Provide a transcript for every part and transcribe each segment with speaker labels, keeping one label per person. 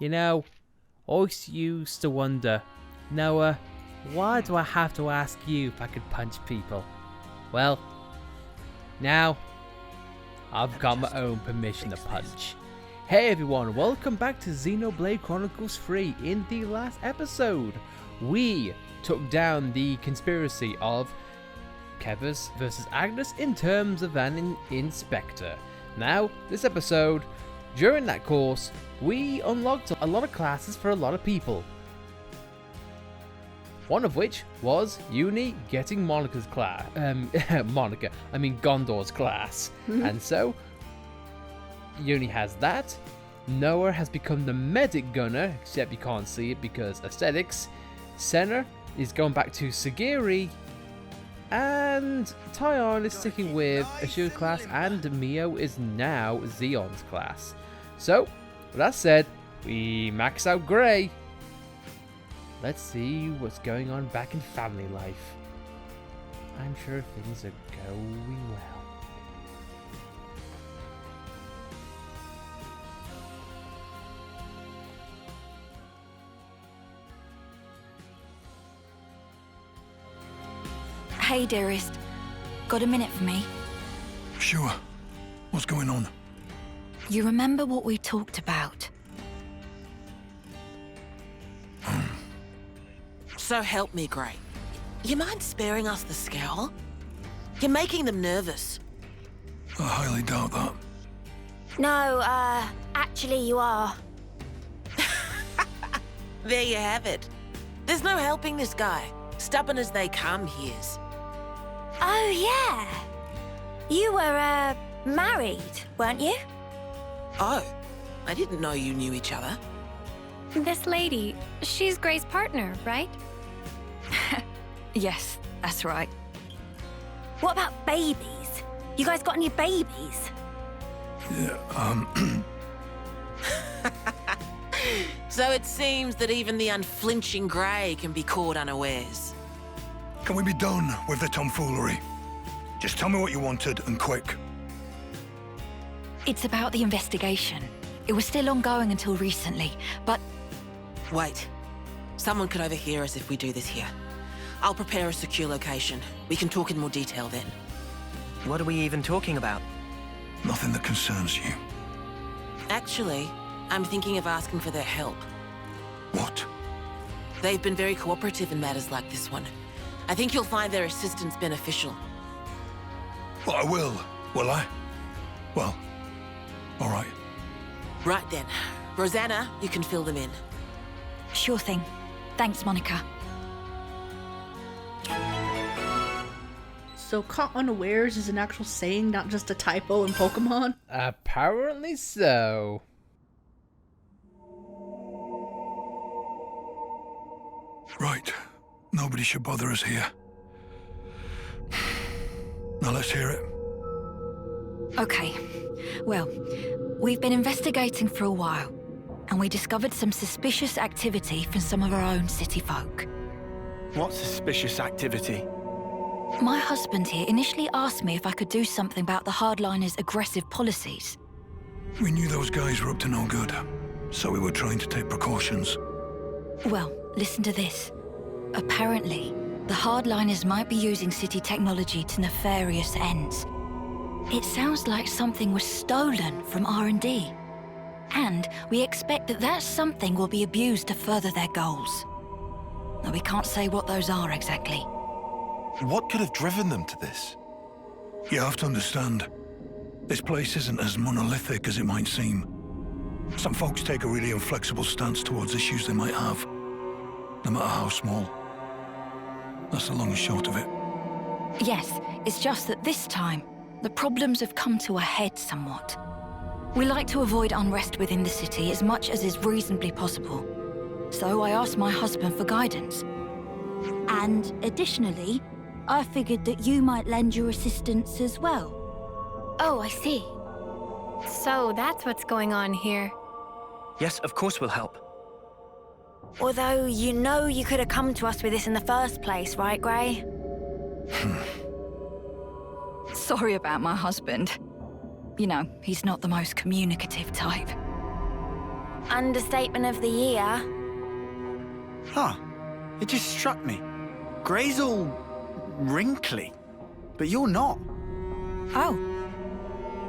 Speaker 1: You know, always used to wonder, Noah, why do I have to ask you if I could punch people? Well, now I've got my own permission to punch. Hey everyone, welcome back to Xenoblade Chronicles 3. In the last episode, we took down the conspiracy of Kevers versus Agnes in terms of an inspector. Now, this episode, during that course, we unlocked a lot of classes for a lot of people. One of which was Uni getting Monica's class. Gondor's class. And so, Uni has that. Noah has become the medic gunner, except you can't see it because aesthetics. Senna is going back to Sagiri. And Tyon is sticking with Ashu's class, and Mio is now Xeon's class. So, with that said, we max out Grey. Let's see what's going on back in family life. I'm sure things are going well.
Speaker 2: Hey, dearest. Got a minute for me?
Speaker 3: Sure. What's going on?
Speaker 2: You remember what we talked about?
Speaker 4: So help me, Grey. You mind sparing us the scowl? You're making them nervous.
Speaker 3: I highly doubt that.
Speaker 5: No, actually you are.
Speaker 4: There you have it. There's no helping this guy. Stubborn as they come, he is.
Speaker 5: Oh, yeah. You were, married, weren't you?
Speaker 4: Oh, I didn't know you knew each other.
Speaker 6: This lady, she's Gray's partner, right?
Speaker 2: Yes, that's right.
Speaker 5: What about babies? You guys got any babies?
Speaker 3: Yeah,
Speaker 4: So it seems that even the unflinching Grey can be caught unawares.
Speaker 3: Can we be done with the tomfoolery? Just tell me what you wanted, and quick.
Speaker 2: It's about the investigation. It was still ongoing until recently, but...
Speaker 4: Wait. Someone could overhear us if we do this here. I'll prepare a secure location. We can talk in more detail then.
Speaker 7: What are we even talking about?
Speaker 3: Nothing that concerns you.
Speaker 4: Actually, I'm thinking of asking for their help.
Speaker 3: What?
Speaker 4: They've been very cooperative in matters like this one. I think you'll find their assistance beneficial.
Speaker 3: Well, I will I? Well, all right.
Speaker 4: Right then. Rosanna, you can fill them in.
Speaker 2: Sure thing. Thanks, Monica.
Speaker 8: So caught unawares is an actual saying, not just a typo in Pokemon?
Speaker 1: Apparently so.
Speaker 3: Right. Nobody should bother us here. Now let's hear it.
Speaker 2: Okay. Well, we've been investigating for a while, and we discovered some suspicious activity from some of our own city folk.
Speaker 7: What suspicious activity?
Speaker 2: My husband here initially asked me if I could do something about the hardliners' aggressive policies.
Speaker 3: We knew those guys were up to no good, so we were trying to take precautions.
Speaker 2: Well, listen to this. Apparently, the hardliners might be using city technology to nefarious ends. It sounds like something was stolen from R&D. And we expect that that something will be abused to further their goals. Now, we can't say what those are exactly.
Speaker 9: What could have driven them to this?
Speaker 3: You have to understand, this place isn't as monolithic as it might seem. Some folks take a really inflexible stance towards issues they might have, no matter how small. That's the long and short of it.
Speaker 2: Yes, it's just that this time, the problems have come to a head somewhat. We like to avoid unrest within the city as much as is reasonably possible. So I asked my husband for guidance.
Speaker 5: And additionally, I figured that you might lend your assistance as well.
Speaker 6: Oh, I see. So that's what's going on here.
Speaker 7: Yes, of course we'll help.
Speaker 5: Although you know you could have come to us with this in the first place, right, Grey?
Speaker 2: Sorry about my husband. You know, he's not the most communicative type.
Speaker 6: Understatement of the year.
Speaker 10: Huh. It just struck me. Gray's all wrinkly, but you're not.
Speaker 2: Oh.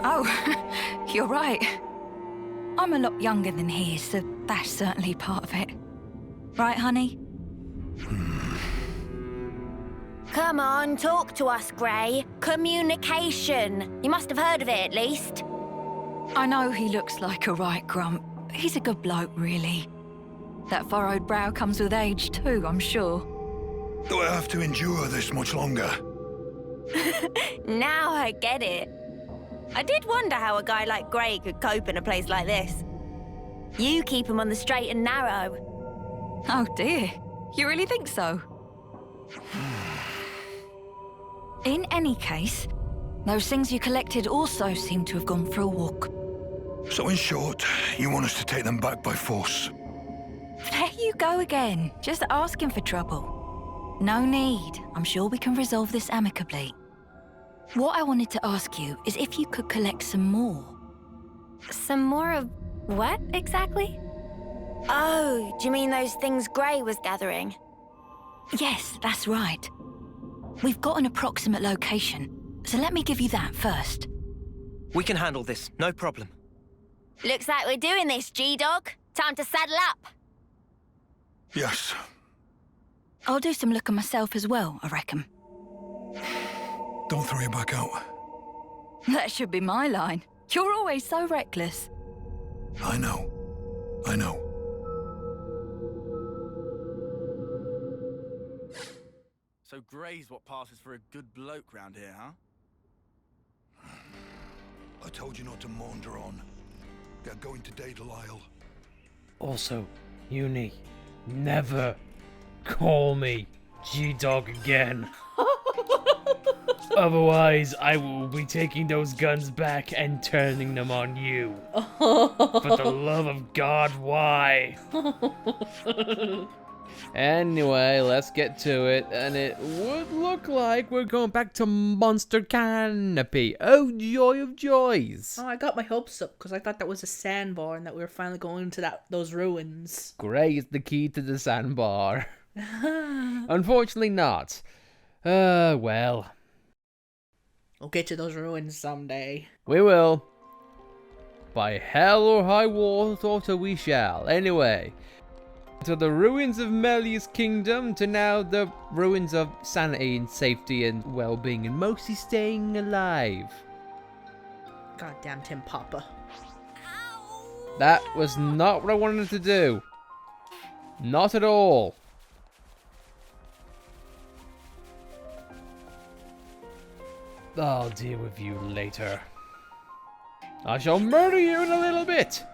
Speaker 2: Oh, you're right. I'm a lot younger than he is, so that's certainly part of it. Right, honey?
Speaker 6: Come on, talk to us, Gray. Communication. You must have heard of it, at least.
Speaker 2: I know he looks like a right grump. He's a good bloke, really. That furrowed brow comes with age, too, I'm sure.
Speaker 3: Do I have to endure this much longer?
Speaker 6: Now I get it. I did wonder how a guy like Gray could cope in a place like this. You keep him on the straight and narrow.
Speaker 2: Oh, dear. You really think so? In any case, those things you collected also seem to have gone for a walk.
Speaker 3: So in short, you want us to take them back by force?
Speaker 2: There you go again, just asking for trouble. No need. I'm sure we can resolve this amicably. What I wanted to ask you is if you could collect some more.
Speaker 6: Some more of what, exactly? Oh, do you mean those things Gray was gathering?
Speaker 2: Yes, that's right. We've got an approximate location, so let me give you that first.
Speaker 7: We can handle this, no problem.
Speaker 6: Looks like we're doing this, G-Dog. Time to saddle up.
Speaker 3: Yes.
Speaker 2: I'll do some looking myself as well, I reckon.
Speaker 3: Don't throw your back out.
Speaker 2: That should be my line. You're always so reckless.
Speaker 3: I know. I know.
Speaker 10: So Gray's what passes for a good bloke round here, huh?
Speaker 3: I told you not to maunder on. Get going today, Delisle.
Speaker 1: Also, Uni, never call me G-Dog again. Otherwise, I will be taking those guns back and turning them on you. For the love of God, why? Anyway, let's get to it, and it would look like we're going back to Monster Canopy. Oh, joy of joys.
Speaker 8: Oh, I got my hopes up because I thought that was a sandbar and that we were finally going to those ruins.
Speaker 1: Gray is the key to the sandbar. Unfortunately not. Well.
Speaker 8: We'll get to those ruins someday.
Speaker 1: We will. By hell or high water we shall. Anyway. To the ruins of Melia's kingdom, to now the ruins of sanity and safety and well-being and mostly staying alive.
Speaker 8: Goddamn Tim Papa.
Speaker 1: That was not what I wanted to do. Not at all. I'll deal with you later. I shall murder you in a little bit.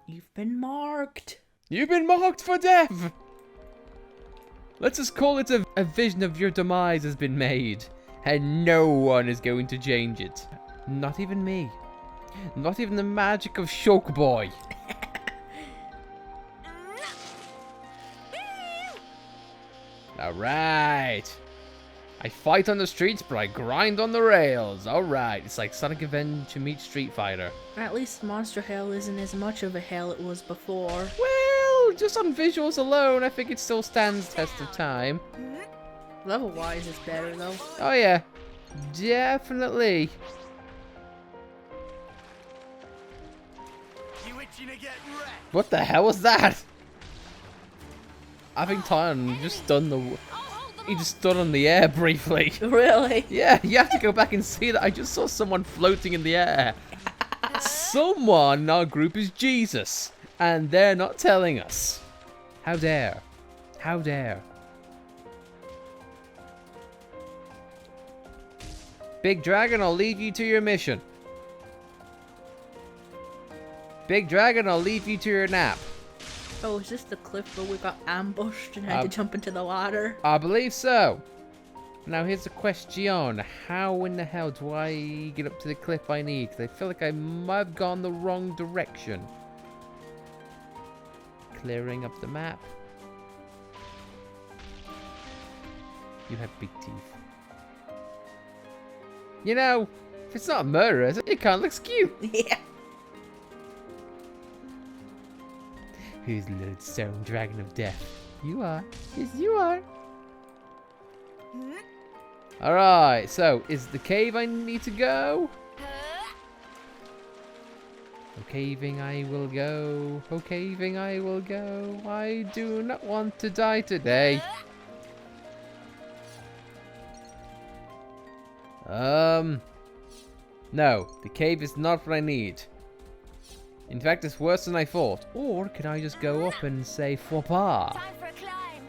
Speaker 8: You've been marked.
Speaker 1: You've been marked for death! Let's just call it a vision of your demise has been made. And no one is going to change it. Not even me. Not even the magic of Shulk Boy. Alright. I fight on the streets, but I grind on the rails. Alright. It's like Sonic Adventure meets Street Fighter.
Speaker 8: At least Monster Hell isn't as much of a hell it was before.
Speaker 1: Well, just on visuals alone, I think it still stands test of time.
Speaker 8: Level-wise, it's better, though.
Speaker 1: Oh, yeah. Definitely.
Speaker 10: You itching to get wrecked?
Speaker 1: What the hell was that? I think Tyon just stunned the... He just stood on the air briefly.
Speaker 8: Really?
Speaker 1: Yeah, you have to go back and see that. I just saw someone floating in the air. Someone in our group is Jesus. And they're not telling us. How dare. How dare. Big Dragon, I'll leave you to your mission. Big Dragon, I'll leave you to your nap.
Speaker 8: Oh, is this the cliff where we got ambushed and had to jump into the water?
Speaker 1: I believe so. Now here's the question. How in the hell do I get up to the cliff I need? Because I feel like I might have gone the wrong direction. Clearing up the map. You have big teeth. You know, if it's not murderous, it kind of looks cute.
Speaker 8: Yeah.
Speaker 1: who's the lodestone dragon of death? You are. Yes, you are. Alright, so is the cave I need to go? Oh, caving I will go. Oh, caving I will go. I do not want to die today. No, the cave is not what I need. In fact, it's worse than I thought. Or can I just go up and say faux pas?
Speaker 6: Time for a climb.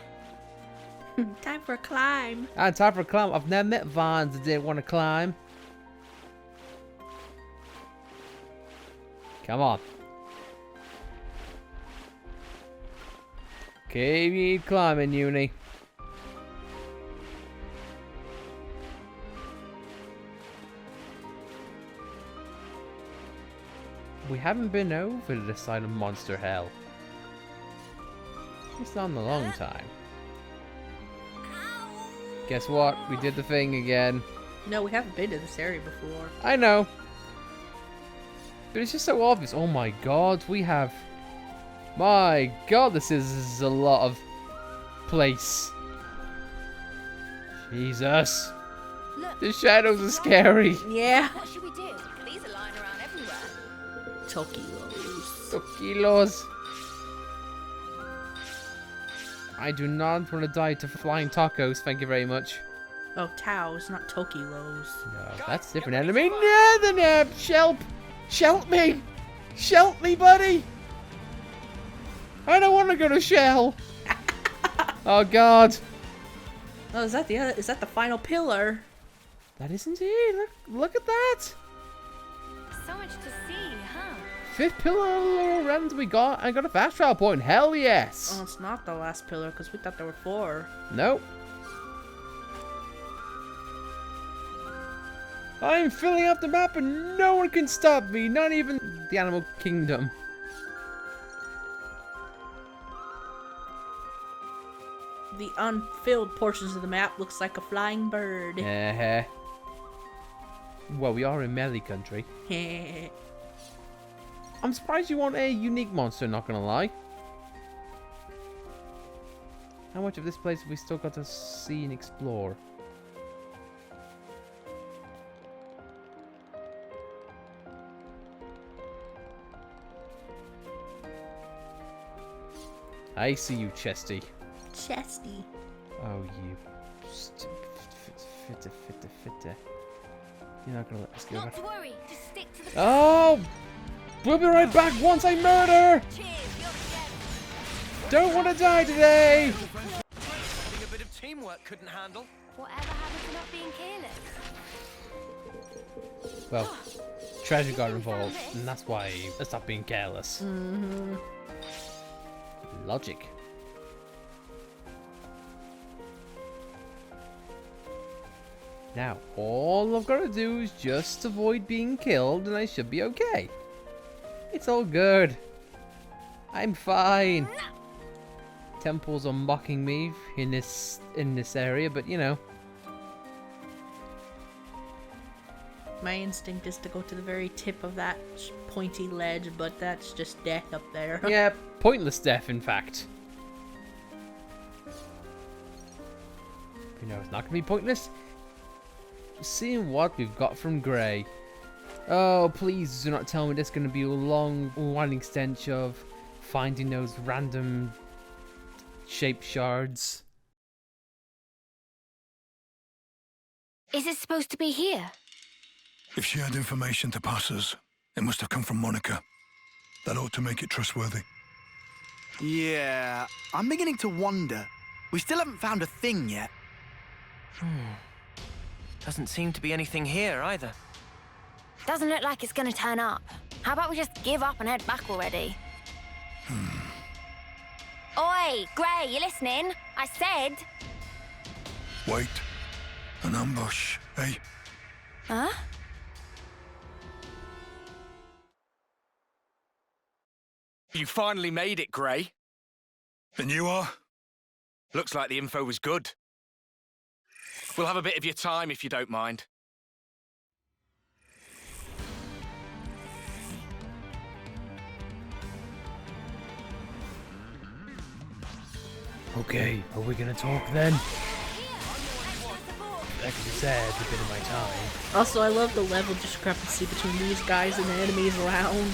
Speaker 8: Time for a climb.
Speaker 1: Ah, time for a climb. I've never met vines that didn't want to climb. Come on. Cave you need climbing, Uni. We haven't been over to the side of Monster Hell. It's not in a long time. Guess what? We did the thing again.
Speaker 8: No, we haven't been to this area before.
Speaker 1: I know. But it's just so obvious. Oh my god, we have... My god, this is a lot of place. Jesus.
Speaker 6: Look,
Speaker 1: The shadows are scary.
Speaker 8: Yeah.
Speaker 6: what should we do? These are lying around everywhere.
Speaker 8: Tokilos.
Speaker 1: Tokilos. I do not want to die to flying tacos, thank you very much.
Speaker 8: Oh, Taos, not Tokilos.
Speaker 1: No, that's a different enemy. No, the neb! Shelp! Shelp me! Shelp me, buddy! I don't want to go to Shell! Oh, God.
Speaker 8: Oh, is that the final pillar?
Speaker 1: That is indeed. Look at that!
Speaker 6: So much to see, huh?
Speaker 1: 5th pillar round we got. I got a fast travel point. Hell yes!
Speaker 8: Oh, it's not the last pillar, because we thought there were 4.
Speaker 1: Nope. I'm filling up the map and no one can stop me, not even the animal kingdom.
Speaker 8: The unfilled portions of the map looks like a flying bird.
Speaker 1: Well, we are in melee country. I'm surprised you want a unique monster, not gonna lie. How much of this place have we still got to see and explore? I see you, Chesty.
Speaker 8: Chesty.
Speaker 1: Oh, you. Fitter. You're not gonna let us go
Speaker 6: Not
Speaker 1: back.
Speaker 6: to worry, just stick to the
Speaker 1: Oh! We'll be right back once I murder!
Speaker 6: Cheers, you're the
Speaker 1: Don't want to die today!
Speaker 7: Something a bit of teamwork couldn't handle.
Speaker 6: Whatever happened to not being careless?
Speaker 1: Well, treasure got involved, and that's why I stopped being careless. Logic. Now, all I've got to do is just avoid being killed, and I should be okay. It's all good. I'm fine. Temples are mocking me in this area, but you know.
Speaker 8: My instinct is to go to the very tip of that pointy ledge, but that's just death up there.
Speaker 1: Yeah, pointless death, in fact. You know, it's not going to be pointless. Seeing what we've got from Grey. Oh, please do not tell me there's going to be a long, winding stench of finding those random shape shards.
Speaker 2: Is it supposed to be here?
Speaker 3: If she had information to pass us, it must have come from Monica. That ought to make it trustworthy.
Speaker 10: Yeah, I'm beginning to wonder. We still haven't found a thing yet.
Speaker 7: Doesn't seem to be anything here either.
Speaker 6: Doesn't look like it's gonna turn up. How about we just give up and head back already? Oi, Grey, you listening? I said...
Speaker 3: Wait. An ambush, eh?
Speaker 6: Huh?
Speaker 7: You finally made it, Grey.
Speaker 3: And you are?
Speaker 7: Looks like the info was good. We'll have a bit of your time if you don't mind.
Speaker 1: Okay, are we gonna talk then? Like you said, a bit of my time.
Speaker 8: Also, I love the level discrepancy between these guys and the enemies around.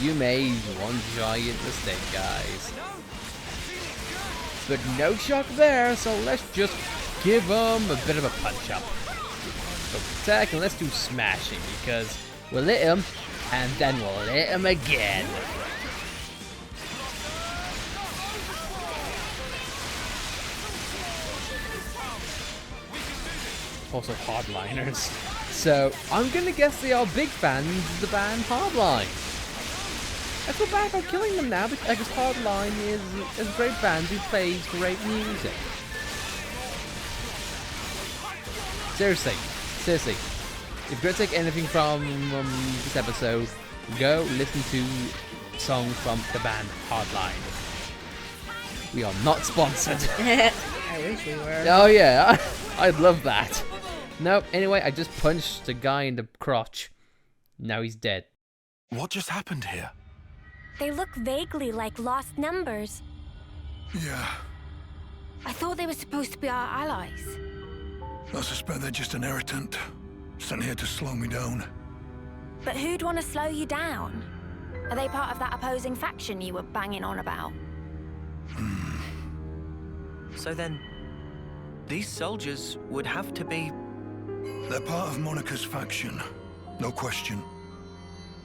Speaker 1: You made one giant mistake, guys. But no shock there, so let's just give them a bit of a punch up. So attack, and let's do smashing, because we'll hit him, and then we'll hit him again. Also hardliners. So I'm gonna guess they are big fans of the band Hardline. I feel bad about killing them now because Hardline is a great band who plays great music. Seriously, if you're gonna take anything from this episode, go listen to songs from the band Hardline. We are not sponsored.
Speaker 8: I wish we were.
Speaker 1: Oh yeah, I'd love that. Nope, anyway, I just punched a guy in the crotch. Now he's dead.
Speaker 9: What just happened here?
Speaker 11: They look vaguely like lost numbers.
Speaker 3: Yeah,
Speaker 11: I thought they were supposed to be our allies.
Speaker 3: I suspect they're just an irritant, sent here to slow me down.
Speaker 6: But who'd want to slow you down? Are they part of that opposing faction you were banging on about?
Speaker 12: So then, these soldiers would have to be...
Speaker 3: They're part of Monica's faction, no question.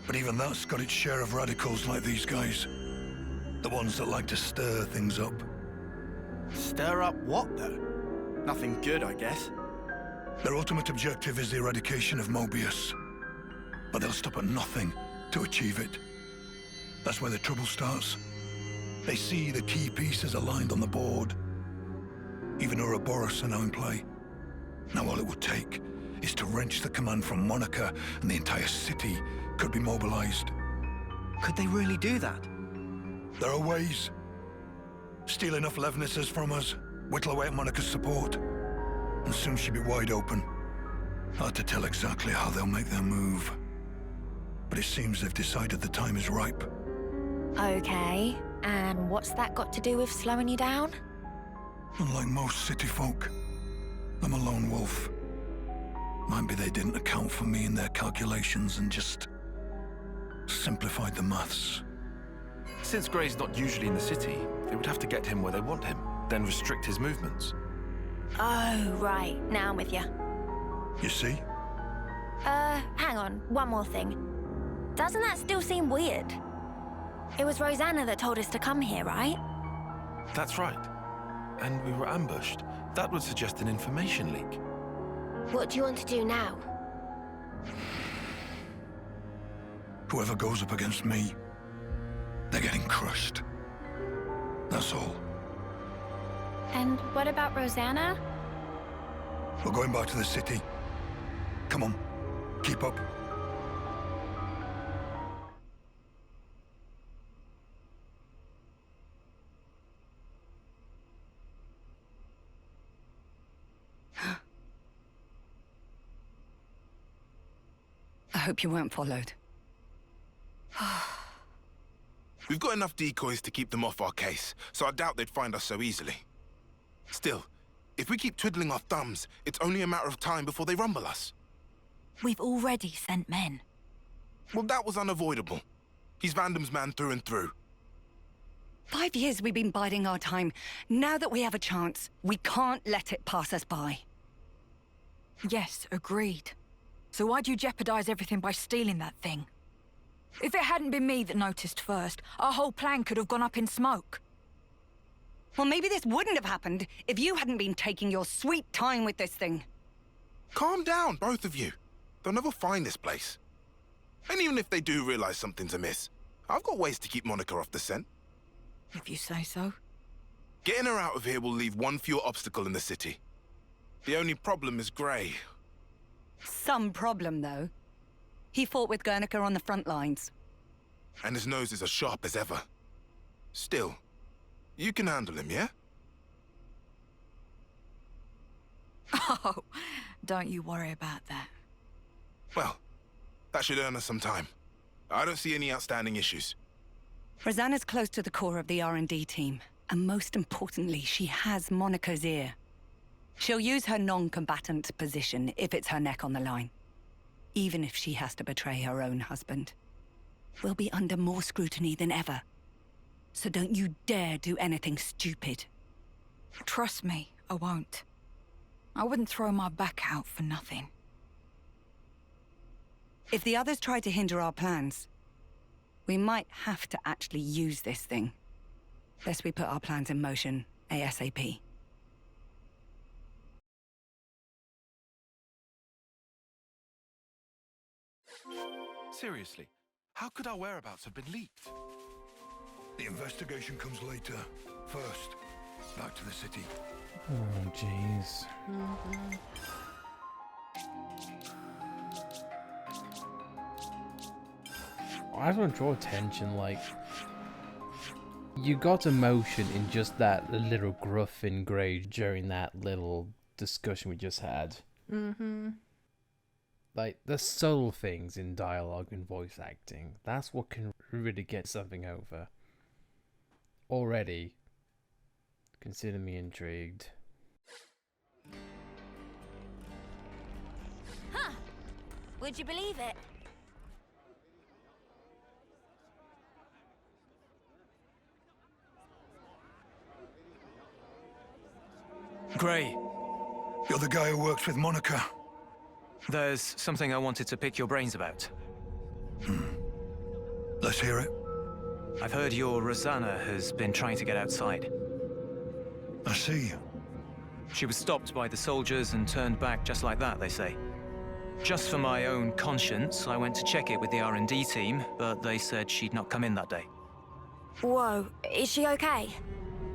Speaker 3: But even that's got its share of radicals like these guys. The ones that like to stir things up.
Speaker 10: Stir up what, though? Nothing good, I guess.
Speaker 3: Their ultimate objective is the eradication of Mobius. But they'll stop at nothing to achieve it. That's where the trouble starts. They see the key pieces aligned on the board. Even Ouroboros are now in play. Now all it would take is to wrench the command from Monica, and the entire city could be mobilized.
Speaker 12: Could they really do that?
Speaker 3: There are ways. Steal enough Levnisses from us, whittle away at Monica's support, and soon she'll be wide open. Hard to tell exactly how they'll make their move. But it seems they've decided the time is ripe.
Speaker 6: Okay, and what's that got to do with slowing you down?
Speaker 3: Unlike most city folk, I'm a lone wolf. Might be they didn't account for me in their calculations and just simplified the maths.
Speaker 9: Since Gray's not usually in the city, they would have to get him where they want him, then restrict his movements.
Speaker 6: Oh, right. Now I'm with you.
Speaker 3: You see?
Speaker 6: Hang on. One more thing. Doesn't that still seem weird? It was Rosanna that told us to come here, right?
Speaker 9: That's right. And we were ambushed. That would suggest an information leak.
Speaker 11: What do you want to do now?
Speaker 3: Whoever goes up against me, they're getting crushed. That's all.
Speaker 6: And what about Rosanna?
Speaker 3: We're going back to the city. Come on, keep up.
Speaker 13: I hope you weren't followed.
Speaker 7: We've got enough decoys to keep them off our case, so I doubt they'd find us so easily. Still, if we keep twiddling our thumbs, it's only a matter of time before they rumble us.
Speaker 2: We've already sent men.
Speaker 7: Well, that was unavoidable. He's Vandam's man through and through.
Speaker 13: 5 years we've been biding our time. Now that we have a chance, we can't let it pass us by.
Speaker 14: Yes, agreed. So why'd you jeopardize everything by stealing that thing? If it hadn't been me that noticed first, our whole plan could have gone up in smoke.
Speaker 13: Well, maybe this wouldn't have happened if you hadn't been taking your sweet time with this thing.
Speaker 7: Calm down, both of you. They'll never find this place. And even if they do realize something's amiss, I've got ways to keep Monica off the scent.
Speaker 14: If you say so.
Speaker 7: Getting her out of here will leave one fewer obstacle in the city. The only problem is Gray.
Speaker 13: Some problem, though. He fought with Guernica on the front lines.
Speaker 7: And his nose is as sharp as ever. Still, you can handle him, yeah?
Speaker 14: Oh, don't you worry about that.
Speaker 7: Well, that should earn us some time. I don't see any outstanding issues.
Speaker 13: Rosanna's close to the core of the R&D team. And most importantly, she has Monica's ear. She'll use her non-combatant position if it's her neck on the line. Even if she has to betray her own husband. We'll be under more scrutiny than ever. So don't you dare do anything stupid.
Speaker 14: Trust me, I won't. I wouldn't throw my back out for nothing.
Speaker 13: If the others try to hinder our plans, we might have to actually use this thing. Best we put our plans in motion ASAP.
Speaker 9: Seriously, how could our whereabouts have been leaked?
Speaker 3: The investigation comes later. First, back to the city.
Speaker 1: Oh, jeez. I just want to draw attention, like, you got emotion in just that little gruff in grey during that little discussion we just had. Like, the subtle things in dialogue and voice acting, that's what can really get something over. Already, consider me intrigued.
Speaker 6: Huh. Would you believe it?
Speaker 15: Gray.
Speaker 3: You're the guy who works with Monica.
Speaker 15: There's something I wanted to pick your brains about.
Speaker 3: Let's hear it.
Speaker 15: I've heard your Rosanna has been trying to get outside.
Speaker 3: I see.
Speaker 15: She was stopped by the soldiers and turned back just like that, they say. Just for my own conscience, I went to check it with the R&D team, but they said she'd not come in that day.
Speaker 6: Whoa, is she okay?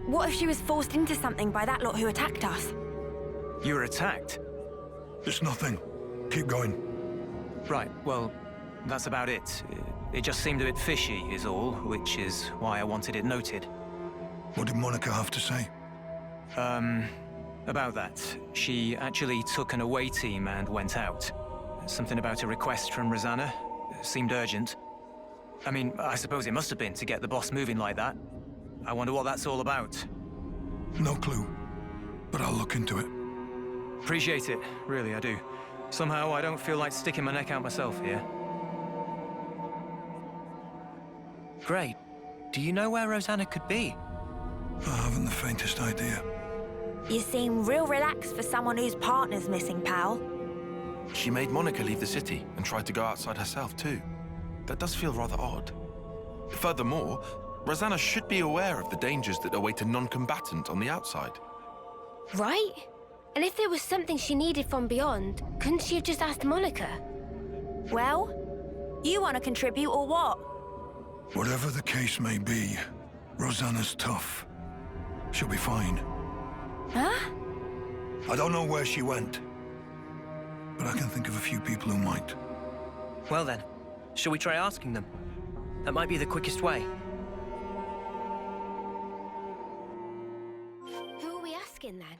Speaker 6: What if she was forced into something by that lot who attacked us?
Speaker 15: You were attacked?
Speaker 3: It's nothing. Keep going.
Speaker 15: Right, well, that's about it. It just seemed a bit fishy, is all, which is why I wanted it noted.
Speaker 3: What did Monica have to say?
Speaker 15: About that. She actually took an away team and went out. Something about a request from Rosanna. Seemed urgent. I mean, I suppose it must have been to get the boss moving like that. I wonder what that's all about.
Speaker 3: No clue, but I'll look into it.
Speaker 15: Appreciate it, really, I do. Somehow I don't feel like sticking my neck out myself here.
Speaker 12: Great. Do you know where Rosanna could be?
Speaker 3: I haven't the faintest idea.
Speaker 6: You seem real relaxed for someone whose partner's missing, pal.
Speaker 9: She made Monica leave the city and tried to go outside herself too. That does feel rather odd. Furthermore, Rosanna should be aware of the dangers that await a non-combatant on the outside.
Speaker 11: Right? And if there was something she needed from beyond, couldn't she have just asked Monica?
Speaker 6: Well, you want to contribute or what?
Speaker 3: Whatever the case may be, Rosanna's tough. She'll be fine.
Speaker 6: Huh?
Speaker 3: I don't know where she went, but I can think of a few people who might.
Speaker 12: Well then, shall we try asking them? That might be the quickest way.
Speaker 11: Who are we asking then?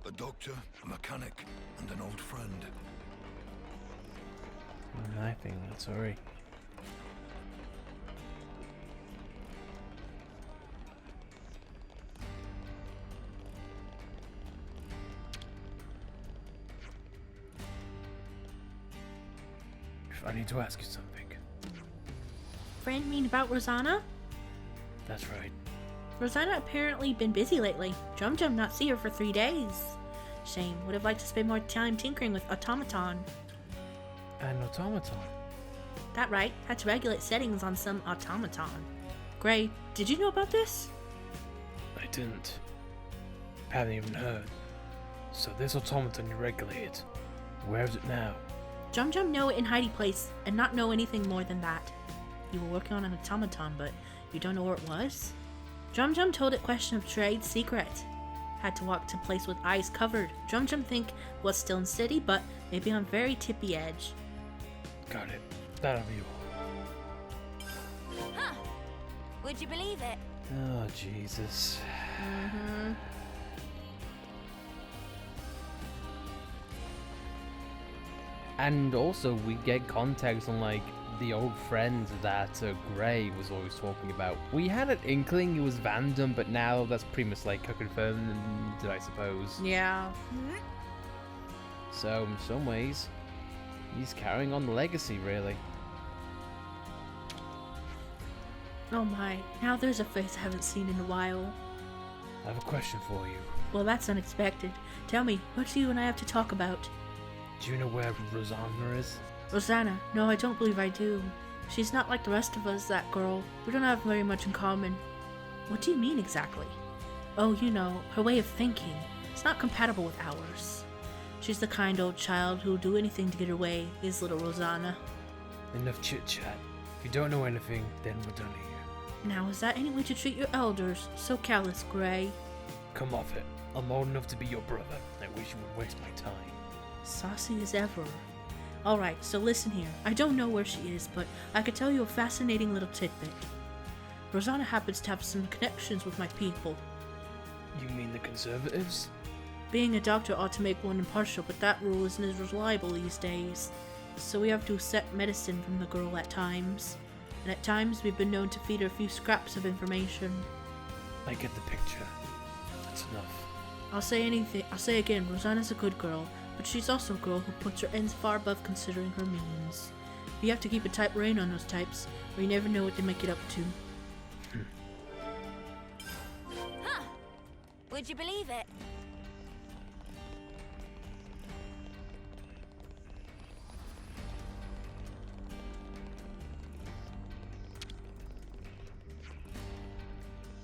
Speaker 3: A doctor, a mechanic, and an old friend.
Speaker 1: I think that's alright. I need to ask you something.
Speaker 8: Friend mean about Rosanna?
Speaker 1: That's right.
Speaker 8: Rosanna apparently been busy lately. Jum not see her for 3 days. Shame, would have liked to spend more time tinkering with automaton.
Speaker 1: An automaton?
Speaker 8: That right, had to regulate settings on some automaton. Gray, did you know about this?
Speaker 1: I didn't. Haven't even heard. So this automaton you regulated, where is it now?
Speaker 8: Jum know it in Heidi Place, and not know anything more than that. You were working on an automaton, but you don't know where it was? Jum told it question of trade secret. Had to walk to place with eyes covered. Jum think was still in city, but maybe on very tippy edge.
Speaker 1: Got it. That'll be all.
Speaker 6: Huh. Would you believe it?
Speaker 1: Oh, Jesus. And also we get context on like the old friend that Gray was always talking about. We had an inkling it was Vandom, but now that's pretty much like confirmed, I suppose.
Speaker 8: Yeah.
Speaker 1: So in some ways, he's carrying on the legacy, really.
Speaker 8: Oh my, now there's a face I haven't seen in a while.
Speaker 1: I have a question for you.
Speaker 8: Well, that's unexpected. Tell me, what do you and I have to talk about?
Speaker 1: Do you know where Rosanna is?
Speaker 8: Rosanna? No, I don't believe I do. She's not like the rest of us, that girl. We don't have very much in common. What do you mean exactly? Oh, you know, her way of thinking. It's not compatible with ours. She's the kind old child who'll do anything to get her way, is little Rosanna.
Speaker 1: Enough chit-chat. If you don't know anything, then we're done here.
Speaker 8: Now, is that any way to treat your elders? So callous, Gray.
Speaker 1: Come off it. I'm old enough to be your brother. I wish you would waste my time.
Speaker 8: Saucy as ever. Alright, so listen here. I don't know where she is, but I could tell you a fascinating little tidbit. Rosanna happens to have some connections with my people.
Speaker 1: You mean the Conservatives?
Speaker 8: Being a doctor ought to make one impartial, but that rule isn't as reliable these days. So we have to accept medicine from the girl at times. And at times we've been known to feed her a few scraps of information.
Speaker 1: I get the picture. That's enough.
Speaker 8: I'll say again, Rosanna's a good girl, but she's also a girl who puts her ends far above considering her means. You have to keep a tight rein on those types, or you never know what they might get up to.
Speaker 6: Huh. Would you believe it?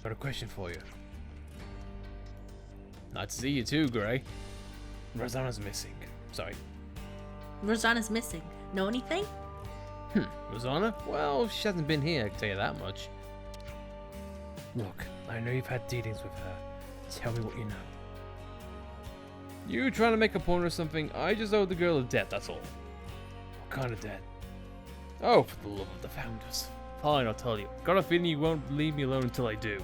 Speaker 1: Got a question for you. Nice to see you too, Gray. Rosanna's missing. Sorry.
Speaker 8: Rosanna's missing. Know anything?
Speaker 1: Rosanna? Well, she hasn't been here, I can tell you that much. Look, I know you've had dealings with her. Tell me what you know. You trying to make a point or something? I just owe the girl a debt, that's all. What kind of debt? Oh, for the love of the Founders. Fine, I'll tell you. Got a feeling you won't leave me alone until I do.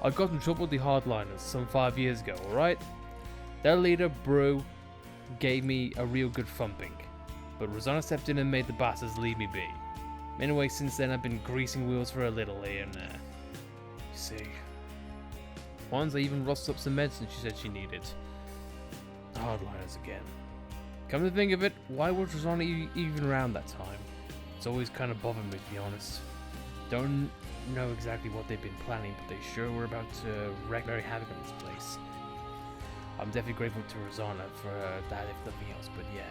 Speaker 1: I got in trouble with the Hardliners some 5 years ago, alright? Their leader, Brew, gave me a real good thumping. But Rosanna stepped in and made the bastards leave me be. Anyway, since then I've been greasing wheels for a little here and there. You see. Once I even rustled up some medicine she said she needed. The Hardliners again. Come to think of it, why was Rosanna even around that time? It's always kind of bothered me, to be honest. Don't know exactly what they've been planning, but they sure were about to wreak very havoc on this place. I'm definitely grateful to Rosanna for that, if nothing else, but yeah.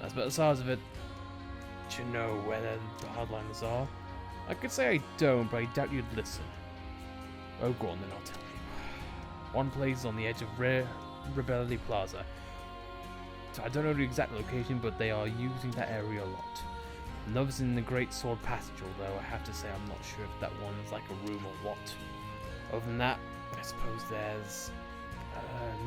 Speaker 1: That's about the size of it. Do you know where the Hardliners are? I could say I don't, but I doubt you'd listen. Oh, go on then, I'll tell you. One place is on the edge of Rebellion Plaza. So I don't know the exact location, but they are using that area a lot. Another's in the Great Sword Passage, although I have to say I'm not sure if that one's like a room or what. Other than that, I suppose there's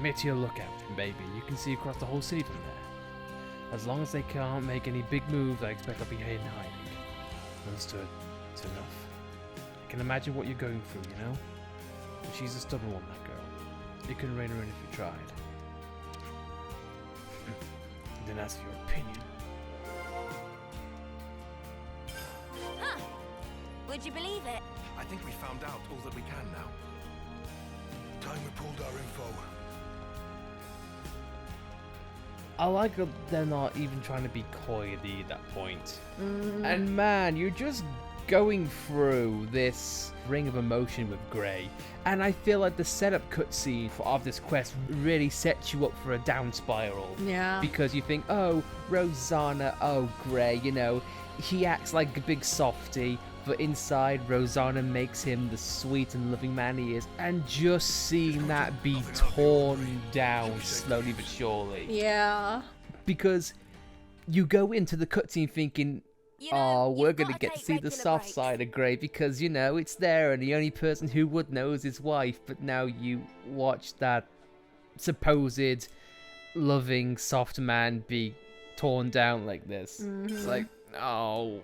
Speaker 1: Meteor Lookout, maybe. You can see across the whole city from there. As long as they can't make any big moves, I expect I'll be here in hiding. Understood. It's enough. I can imagine what you're going through, you know? But she's a stubborn one, that girl. You couldn't rein her in if you tried. Then as for your opinion...
Speaker 6: Huh. Would you believe it?
Speaker 9: I think we found out all that we can now.
Speaker 3: Time we pulled our info.
Speaker 1: I like that they're not even trying to be coy at that point. And man, you're just going through this ring of emotion with Gray, and I feel like the setup cutscene of this quest really sets you up for a down spiral.
Speaker 8: Yeah.
Speaker 1: Because you think, oh, Rosanna, oh, Gray, you know, he acts like a big softy, but inside, Rosanna makes him the sweet and loving man he is, and just seeing that be torn down slowly but surely.
Speaker 8: Yeah.
Speaker 1: Because you go into the cutscene thinking, oh, we're going to get to see the soft side of Gray because, you know, it's there and the only person who would know is his wife. But now you watch that supposed loving, soft man be torn down like this. It's like, oh.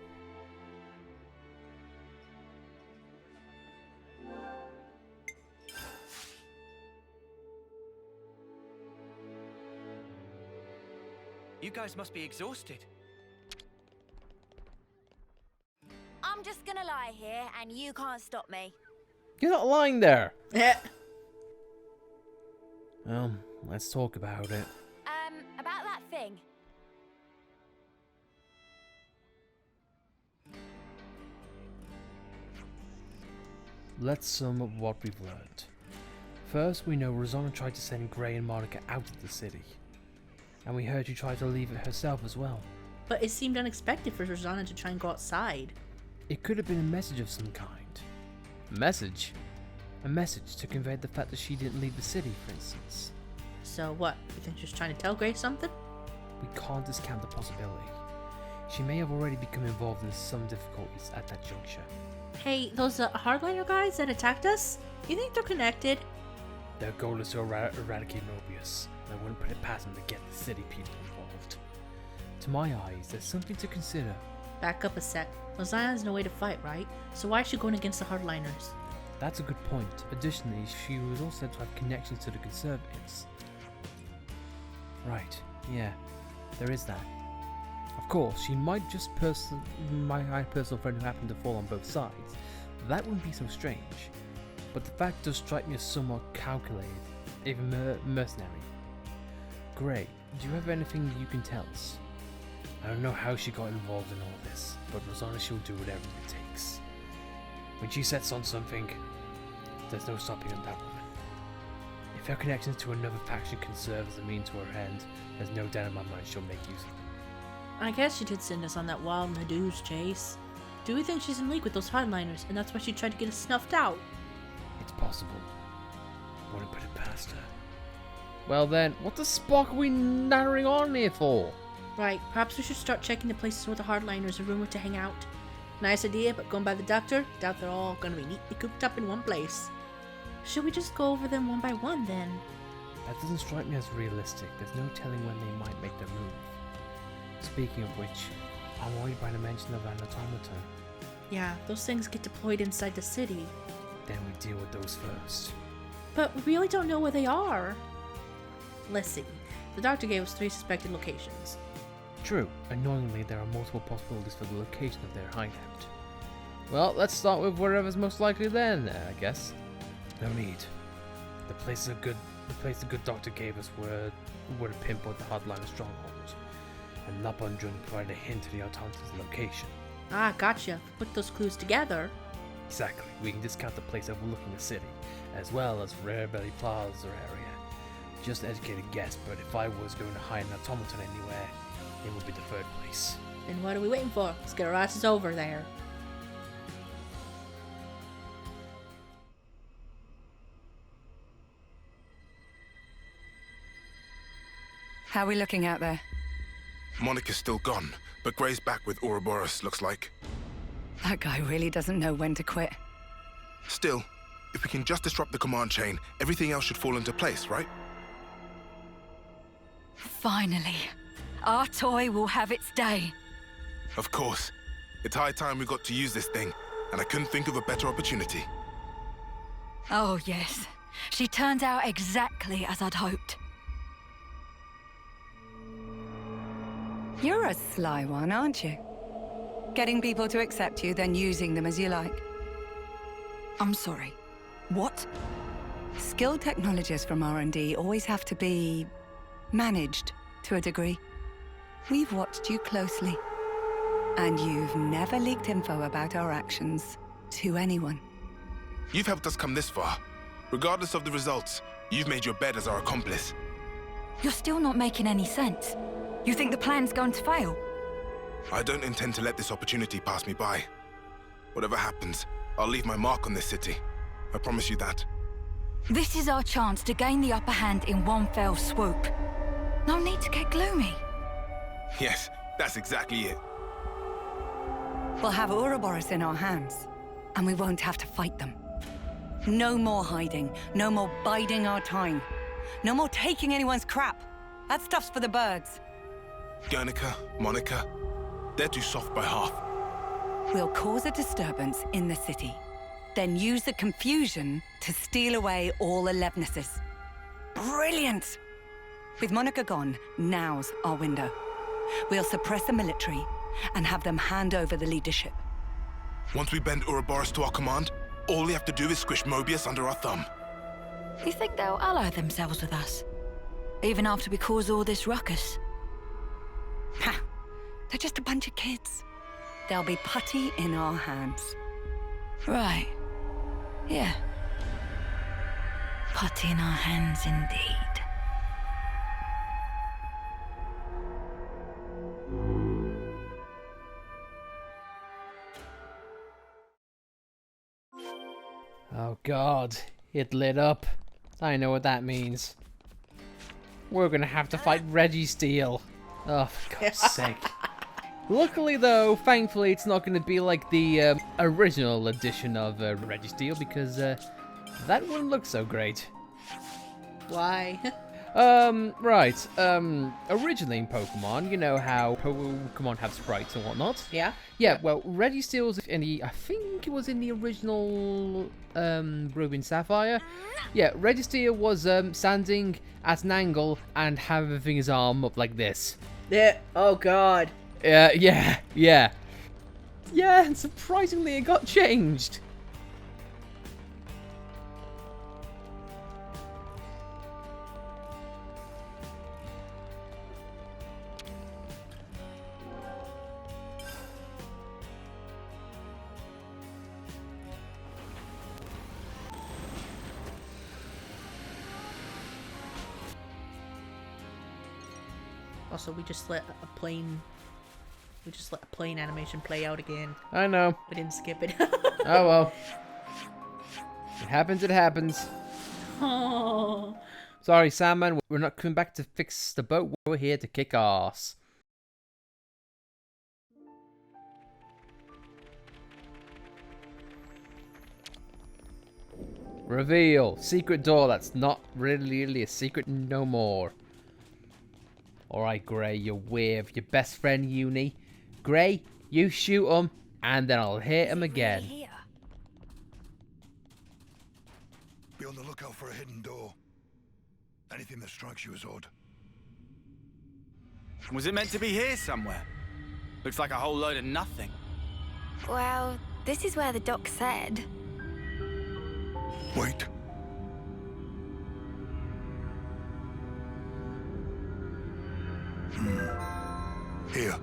Speaker 12: You guys must be exhausted.
Speaker 6: here, and you can't stop me.
Speaker 1: You're not lying there.
Speaker 8: Yeah.
Speaker 1: Well, let's talk about it.
Speaker 6: About that thing.
Speaker 1: Let's sum up what we've learned. First, we know Rosanna tried to send Gray and Monica out of the city. And we heard she tried to leave it herself as well.
Speaker 8: But it seemed unexpected for Rosanna to try and go outside.
Speaker 1: It could have been a message of some kind. A message? A message to convey the fact that she didn't leave the city, for instance.
Speaker 8: So what? You think she's trying to tell Gray something?
Speaker 1: We can't discount the possibility. She may have already become involved in some difficulties at that juncture.
Speaker 8: Hey, those hardliner guys that attacked us? You think they're connected?
Speaker 1: Their goal is to eradicate Mobius, and I wouldn't put it past them to get the city people involved. To my eyes, there's something to consider.
Speaker 8: Back up a sec. Rosanna has no way to fight, right? So why is she going against the hardliners?
Speaker 1: That's a good point. Additionally, she was also said to have connections to the Conservatives. Right, yeah, there is that. Of course, she might just my personal friend who happened to fall on both sides. That wouldn't be so strange. But the fact does strike me as somewhat calculated, even mercenary. Gray, do you have anything you can tell us? I don't know how she got involved in all this, but Rosanna she'll do whatever it takes. When she sets on something, there's no stopping that woman. If her connections to another faction can serve as a means to her end, there's no doubt in my mind she'll make use of them.
Speaker 8: I guess she did send us on that wild Medusa chase. Do we think she's in league with those hardliners, and that's why she tried to get us snuffed out?
Speaker 1: It's possible. Wouldn't put it past her. Well then, what the spark are we narrowing on here for?
Speaker 8: Right, perhaps we should start checking the places where the hardliners are rumored to hang out. Nice idea, but going by the doctor, doubt they're all gonna be neatly cooped up in one place. Should we just go over them one by one then?
Speaker 1: That doesn't strike me as realistic. There's no telling when they might make their move. Speaking of which, I'm worried by the mention of an automaton.
Speaker 8: Yeah, those things get deployed inside the city.
Speaker 1: Then we deal with those first.
Speaker 8: But we really don't know where they are. Let's see. The doctor gave us 3 suspected locations.
Speaker 1: True. Annoyingly, there are multiple possibilities for the location of their hideout. Well, let's start with wherever's most likely then, I guess. No need. The place the good doctor gave us would have pinpointed the hardliner stronghold. And Lapandrun provided a hint to the automaton's location.
Speaker 8: Ah, gotcha. Put those clues together.
Speaker 1: Exactly. We can discount the place overlooking the city, as well as Rare Belly Plaza area. Just an educated guess, but if I was going to hide an automaton anywhere, it would be the 3rd place.
Speaker 8: Then what are we waiting for? Let's get our asses over there.
Speaker 13: How are we looking out there?
Speaker 7: Monica's still gone, but Gray's back with Ouroboros, looks like.
Speaker 13: That guy really doesn't know when to quit.
Speaker 7: Still, if we can just disrupt the command chain, everything else should fall into place, right?
Speaker 14: Finally, our toy will have its day.
Speaker 7: Of course. It's high time we got to use this thing, and I couldn't think of a better opportunity.
Speaker 14: Oh, yes. She turned out exactly as I'd hoped.
Speaker 13: You're a sly one, aren't you? Getting people to accept you, then using them as you like.
Speaker 14: I'm sorry. What?
Speaker 13: Skilled technologists from R&D always have to be managed to a degree. We've watched you closely, and you've never leaked info about our actions to anyone.
Speaker 7: You've helped us come this far. Regardless of the results, you've made your bed as our accomplice.
Speaker 14: You're still not making any sense. You think the plan's going to fail?
Speaker 7: I don't intend to let this opportunity pass me by. Whatever happens, I'll leave my mark on this city. I promise you that.
Speaker 14: This is our chance to gain the upper hand in one fell swoop. No need to get gloomy.
Speaker 7: Yes, that's exactly it.
Speaker 13: We'll have Ouroboros in our hands, and we won't have to fight them. No more hiding, no more biding our time. No more taking anyone's crap. That stuff's for the birds.
Speaker 7: Guernica, Monica, they're too soft by half.
Speaker 13: We'll cause a disturbance in the city, then use the confusion to steal away all the Levnesses. Brilliant! With Monica gone, now's our window. We'll suppress the military and have them hand over the leadership.
Speaker 7: Once we bend Ouroboros to our command, all we have to do is squish Mobius under our thumb.
Speaker 2: You think they'll ally themselves with us? Even after we cause all this ruckus?
Speaker 13: Ha! They're just a bunch of kids. They'll be putty in our hands.
Speaker 2: Right. Yeah. Putty in our hands indeed.
Speaker 1: Oh god, it lit up. I know what that means. We're gonna have to fight Registeel. Oh, for God's sake. Luckily though, thankfully it's not gonna be like the original edition of Registeel, because that wouldn't look so great.
Speaker 8: Why?
Speaker 1: Right. Originally in Pokemon, you know how Pokemon have sprites and whatnot.
Speaker 8: Yeah.
Speaker 1: Yeah. Well, Registeel's in the, I think it was in the original Ruby and Sapphire. Yeah, Registeel was standing at an angle and having his arm up like this.
Speaker 8: Yeah. Oh god.
Speaker 1: Yeah. Yeah, and surprisingly it got changed.
Speaker 8: Also, we just let a plane animation play out again.
Speaker 1: I know.
Speaker 8: We didn't skip it.
Speaker 1: Oh well. It happens, it happens.
Speaker 8: Oh.
Speaker 1: Sorry, Sandman, we're not coming back to fix the boat. We're here to kick ass. Reveal. Secret door that's not really a secret no more. Alright, Grey, you're with your best friend Uni. Grey, you shoot him, and then I'll hit him again.
Speaker 3: Be on the lookout for a hidden door. Anything that strikes you as odd.
Speaker 10: Was it meant to be here somewhere? Looks like a whole load of nothing.
Speaker 6: Well, this is where the doc said.
Speaker 3: Wait. Here.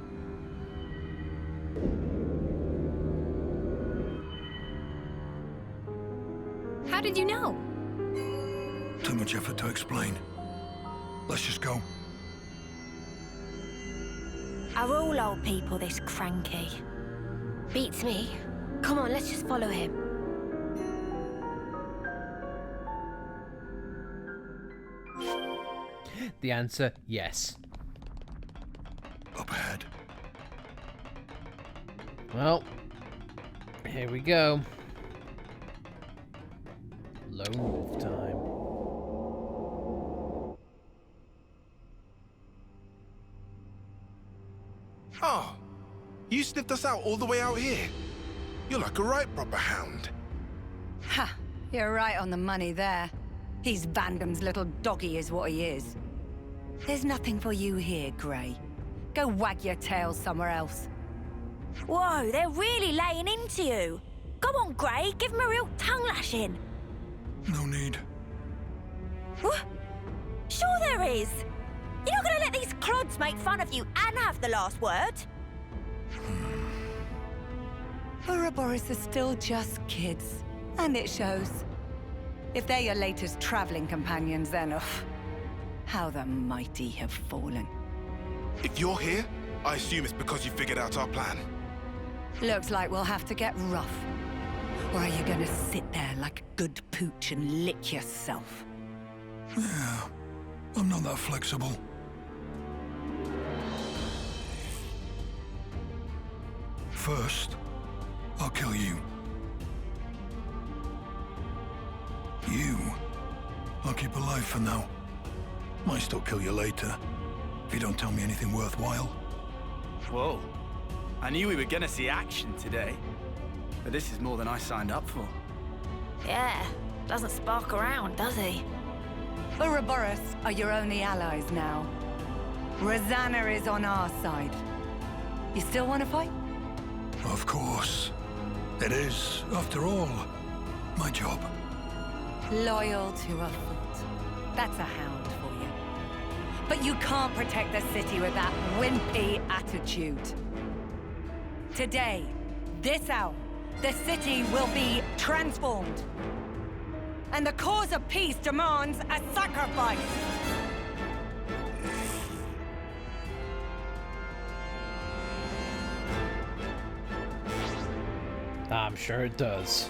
Speaker 11: How did you know?
Speaker 3: Too much effort to explain. Let's just go.
Speaker 6: Are all old people this cranky?
Speaker 11: Beats me. Come on, let's just follow him.
Speaker 1: The answer, yes.
Speaker 3: Up ahead.
Speaker 1: Well, here we go. Lone wolf time.
Speaker 7: Oh, you sniffed us out all the way out here. You're like a right proper hound.
Speaker 13: Ha! You're right on the money there. He's Vandam's little doggy is what he is. There's nothing for you here, Grey. Go wag your tail somewhere else.
Speaker 6: Whoa, they're really laying into you. Go on, Grey, give him a real tongue lashing.
Speaker 3: No need.
Speaker 6: What? Sure there is. You're not gonna let these clods make fun of you and have the last word?
Speaker 13: Ouroboros are still just kids, and it shows. If they're your latest traveling companions, then how the mighty have fallen.
Speaker 7: If you're here, I assume it's because you figured out our plan.
Speaker 13: Looks like we'll have to get rough. Or are you gonna sit there like a good pooch and lick yourself?
Speaker 3: Yeah, I'm not that flexible. First, I'll kill you. You, I'll keep alive for now. Might still kill you later, if you don't tell me anything worthwhile.
Speaker 10: Whoa. I knew we were gonna see action today. But this is more than I signed up for.
Speaker 6: Yeah, doesn't spark around, does he?
Speaker 13: Ouroboros are your only allies now. Rosanna is on our side. You still want to fight?
Speaker 3: Of course. It is, after all, my job.
Speaker 13: Loyal to a fault. That's a hound for you. But you can't protect the city with that wimpy attitude. Today, this hour, the city will be transformed. And the cause of peace demands a sacrifice.
Speaker 1: I'm sure it does.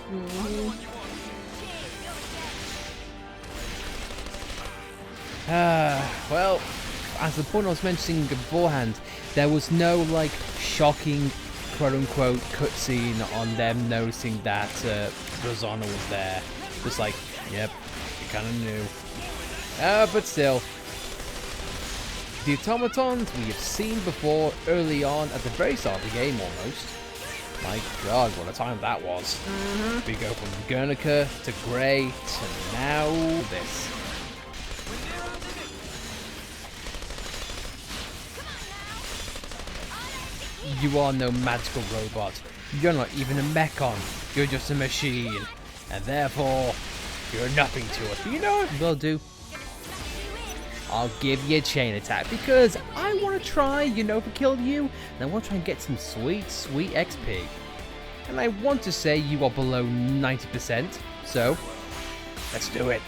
Speaker 1: Well, as the point I was mentioning beforehand, there was no, like, shocking quote-unquote cutscene on them noticing that Rosanna was there. Just like, yep, you kind of knew. But still. The automatons we have seen before early on at the very start of the game almost. My god, what a time that was. We go from Guernica to Grey to now this. You are no magical robot. You're not even a mechon. You're just a machine. And therefore, you're nothing to us. But you know what we'll do? I'll give you a chain attack because I want to try, kill you. And I want to try and get some sweet, sweet XP. And I want to say you are below 90%. So, let's do it.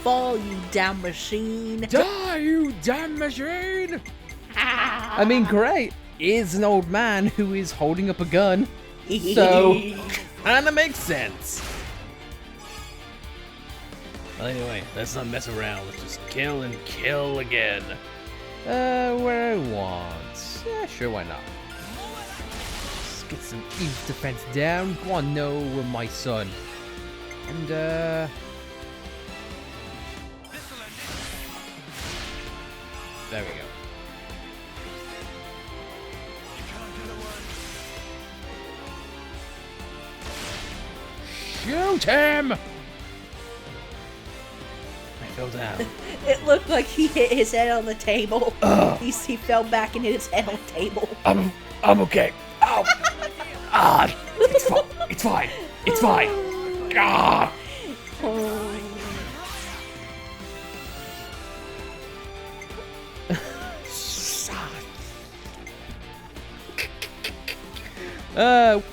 Speaker 8: Fall, you damn machine.
Speaker 1: Die, you damn machine! I mean, great. Is an old man who is holding up a gun. So, kinda makes sense. Well, anyway, let's not mess around. Let's just kill and kill again. Where I want. Yeah, sure, why not? Let's get some ease defense down. Go on, no, my son. And, there we go. Shoot him! I fell down.
Speaker 8: It looked like he hit his head on the table. He fell back and hit his head on the table.
Speaker 1: I'm okay. Ow! It's fine. It's fine. It's fine. Ah!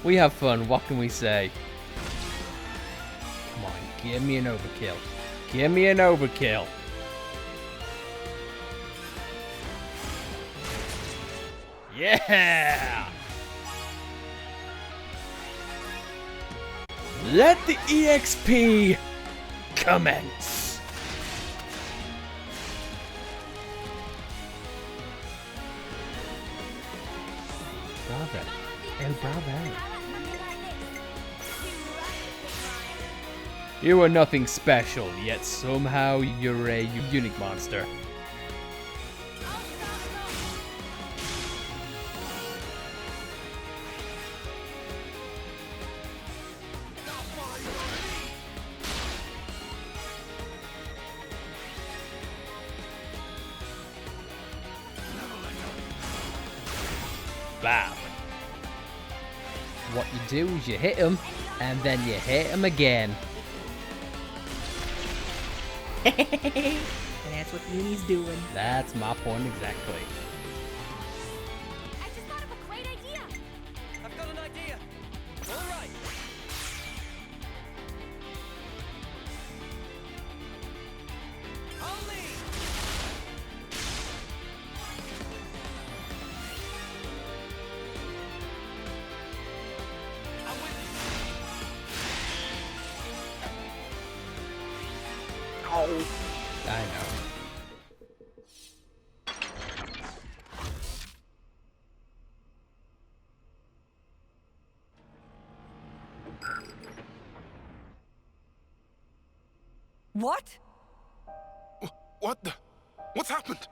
Speaker 1: We have fun. What can we say? Come on, give me an overkill. Give me an overkill. Yeah! Let the EXP commence. Bravo. El bravo. You are nothing special, yet somehow you're a unique monster. Bam. What you do is you hit him, and then you hit him again.
Speaker 8: And that's what Uni's doing.
Speaker 1: That's my point exactly.
Speaker 11: I just thought of a great idea.
Speaker 12: I've got an idea. All right. I'll lead. I'm with you.
Speaker 1: Oh. I know.
Speaker 13: What?
Speaker 7: What the? What's happened?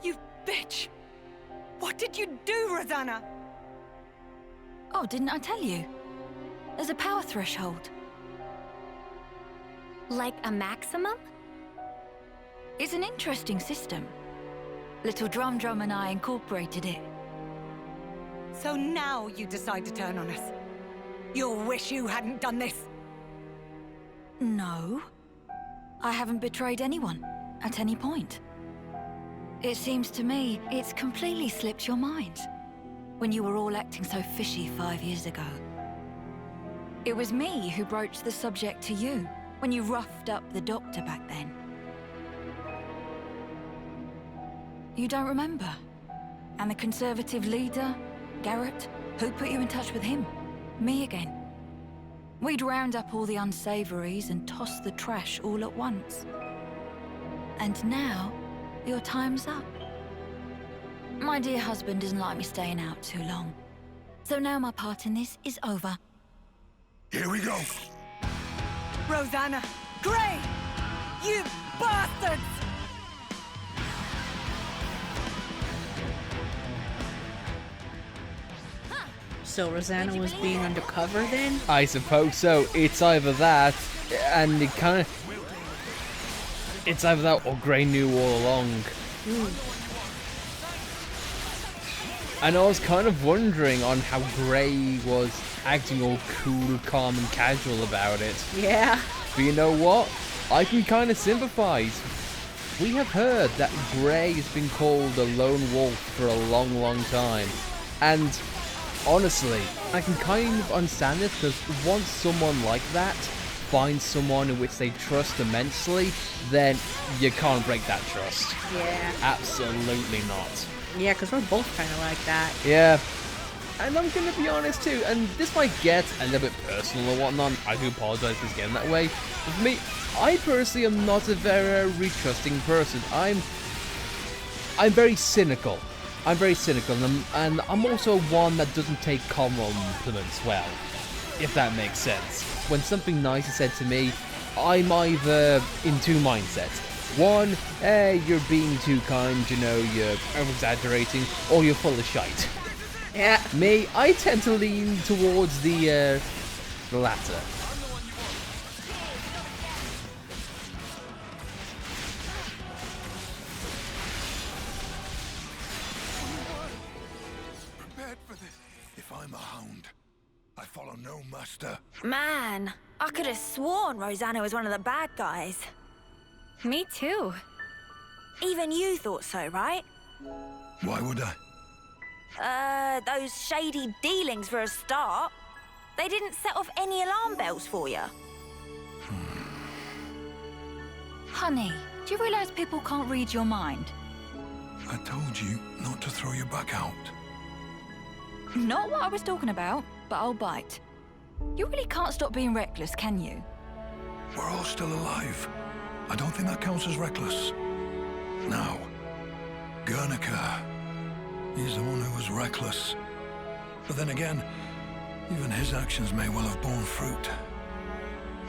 Speaker 13: You bitch! What did you do, Rosanna?
Speaker 2: Oh, didn't I tell you? There's a power threshold.
Speaker 6: Like a maximum?
Speaker 2: It's an interesting system. Little Drum and I incorporated it.
Speaker 13: So now you decide to turn on us. You'll wish you hadn't done this.
Speaker 2: No. I haven't betrayed anyone, at any point. It seems to me it's completely slipped your mind, when you were all acting so fishy 5 years ago. It was me who broached the subject to you, when you roughed up the doctor back then. You don't remember? And the Conservative leader, Garrett, who put you in touch with him? Me again. We'd round up all the unsavories and toss the trash all at once. And now, your time's up. My dear husband doesn't like me staying out too long. So now my part in this is over.
Speaker 3: Here we go.
Speaker 13: Rosanna! Gray! You bastards!
Speaker 8: So Rosanna was being undercover then?
Speaker 1: I suppose so. It's either that, and it kind of... It's either that or Grey knew all along. And I was kind of wondering on how Grey was acting all cool, calm and casual about it.
Speaker 8: Yeah.
Speaker 1: But you know what? I can kind of sympathize. We have heard that Grey has been called a lone wolf for a long, long time. And honestly, I can kind of understand this, because once someone like that finds someone in which they trust immensely, then you can't break that trust.
Speaker 8: Yeah.
Speaker 1: Absolutely not.
Speaker 8: Yeah, because we're both kind of like that.
Speaker 1: Yeah. And I'm going to be honest too, and this might get a little bit personal or whatnot, I do apologise for getting that way, but for me, I personally am not a very trusting person. I'm very cynical. I'm very cynical, and I'm also one that doesn't take compliments well, if that makes sense. When something nice is said to me, I'm either in two mindsets. One, hey, you're being too kind, you know, you're over-exaggerating, or you're full of shite.
Speaker 8: Yeah.
Speaker 1: Me, I tend to lean towards the latter.
Speaker 3: If I'm a hound, I follow no master.
Speaker 6: Man, I could have sworn Rosanna was one of the bad guys.
Speaker 11: Me too.
Speaker 6: Even you thought so, right?
Speaker 3: Why would I?
Speaker 6: Those shady dealings for a start. They didn't set off any alarm bells for you.
Speaker 2: Honey, do you realise people can't read your mind?
Speaker 3: I told you not to throw your back out.
Speaker 2: Not what I was talking about, but I'll bite. You really can't stop being reckless, can you?
Speaker 3: We're all still alive. I don't think that counts as reckless. Now, Guernica, he's the one who was reckless. But then again, even his actions may well have borne fruit.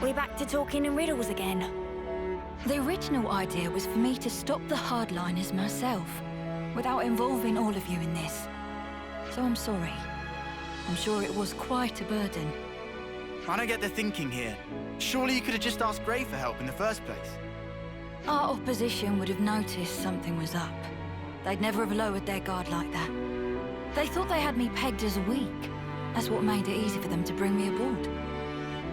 Speaker 6: We're back to talking in riddles again.
Speaker 2: The original idea was for me to stop the hardliners myself, without involving all of you in this. So I'm sorry. I'm sure it was quite a burden.
Speaker 10: I don't get the thinking here. Surely you could have just asked Gray for help in the first place.
Speaker 2: Our opposition would have noticed something was up. They'd never have lowered their guard like that. They thought they had me pegged as weak. That's what made it easy for them to bring me aboard.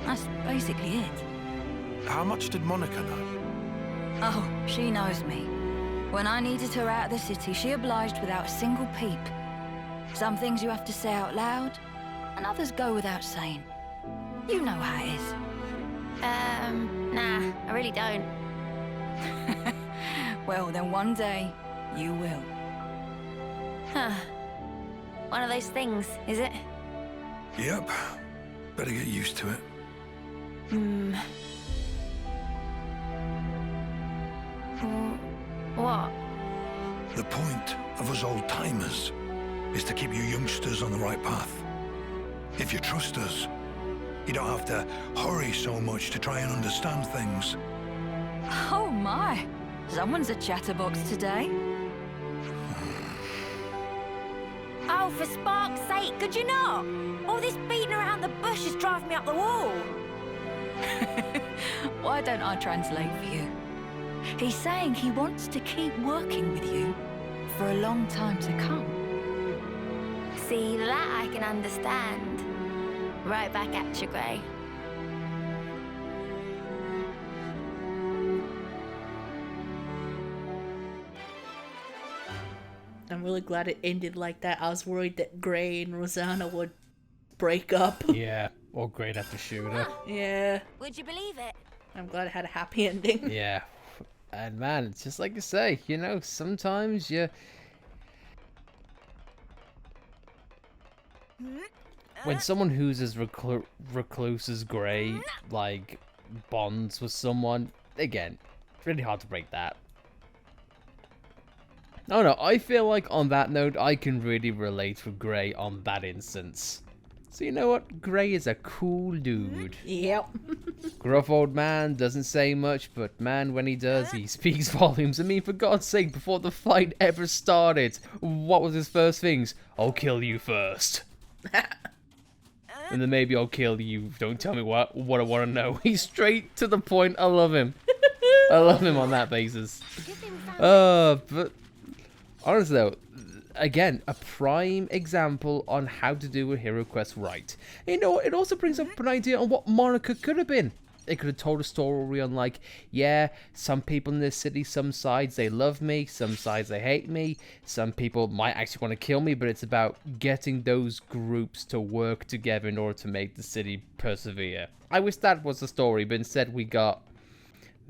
Speaker 2: That's basically it.
Speaker 9: How much did Monica know?
Speaker 2: Oh, she knows me. When I needed her out of the city, she obliged without a single peep. Some things you have to say out loud, and others go without saying. You know how it is.
Speaker 6: Nah, I really don't.
Speaker 2: Well, then one day, you will.
Speaker 6: Huh. One of those things, is it?
Speaker 3: Yep. Better get used to it.
Speaker 6: What?
Speaker 3: The point of us old-timers is to keep you youngsters on the right path. If you trust us, you don't have to hurry so much to try and understand things.
Speaker 2: Oh my! Someone's a chatterbox today.
Speaker 6: Oh, for spark's sake, could you not? All this beating around the bush is driving me up the wall.
Speaker 2: Why don't I translate for you? He's saying he wants to keep working with you for a long time to come.
Speaker 6: See, that I can understand. Right back at you, Grey.
Speaker 8: I'm really glad it ended like that. I was worried that Grey and Rosanna would break up.
Speaker 1: Yeah, or Grey'd have to shoot her.
Speaker 8: Yeah.
Speaker 6: Would you believe it?
Speaker 8: I'm glad it had a happy ending.
Speaker 1: Yeah. And man, it's just like you say, you know, sometimes you... When someone who's as recluse as Grey, like, bonds with someone, again, it's really hard to break that. Oh no, I feel like on that note, I can really relate with Grey on that instance. So you know what? Grey is a cool dude.
Speaker 8: Yep.
Speaker 1: Gruff old man, doesn't say much, but man, when he does, he speaks volumes. I mean, for God's sake, before the fight ever started, what was his first things? I'll kill you first. And then maybe I'll kill you. Don't tell me what I want to know. He's straight to the point. I love him. I love him on that basis. But honestly though, again, a prime example on how to do a hero quest right. You know, it also brings up an idea on what Monica could have been. It could have told a story on like, yeah, some people in this city, some sides they love me, some sides they hate me, some people might actually want to kill me, but it's about getting those groups to work together in order to make the city persevere. I wish that was the story, but instead we got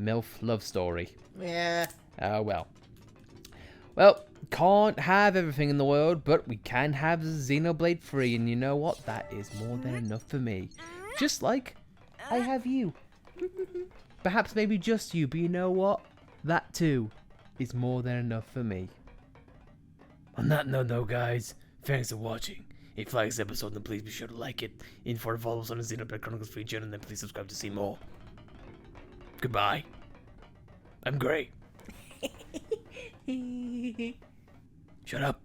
Speaker 1: MILF love story.
Speaker 8: Yeah.
Speaker 1: Well, can't have everything in the world, but we can have Xenoblade 3, and you know what? That is more than enough for me. Just like I have you. Perhaps maybe just you, but you know what? That too is more than enough for me. On that note though, guys, thanks for watching. If you like this episode, then please be sure to like it. And for follow us on the Xenoblade Chronicles free channel, and then please subscribe to see more. Goodbye. I'm Grey. Shut up.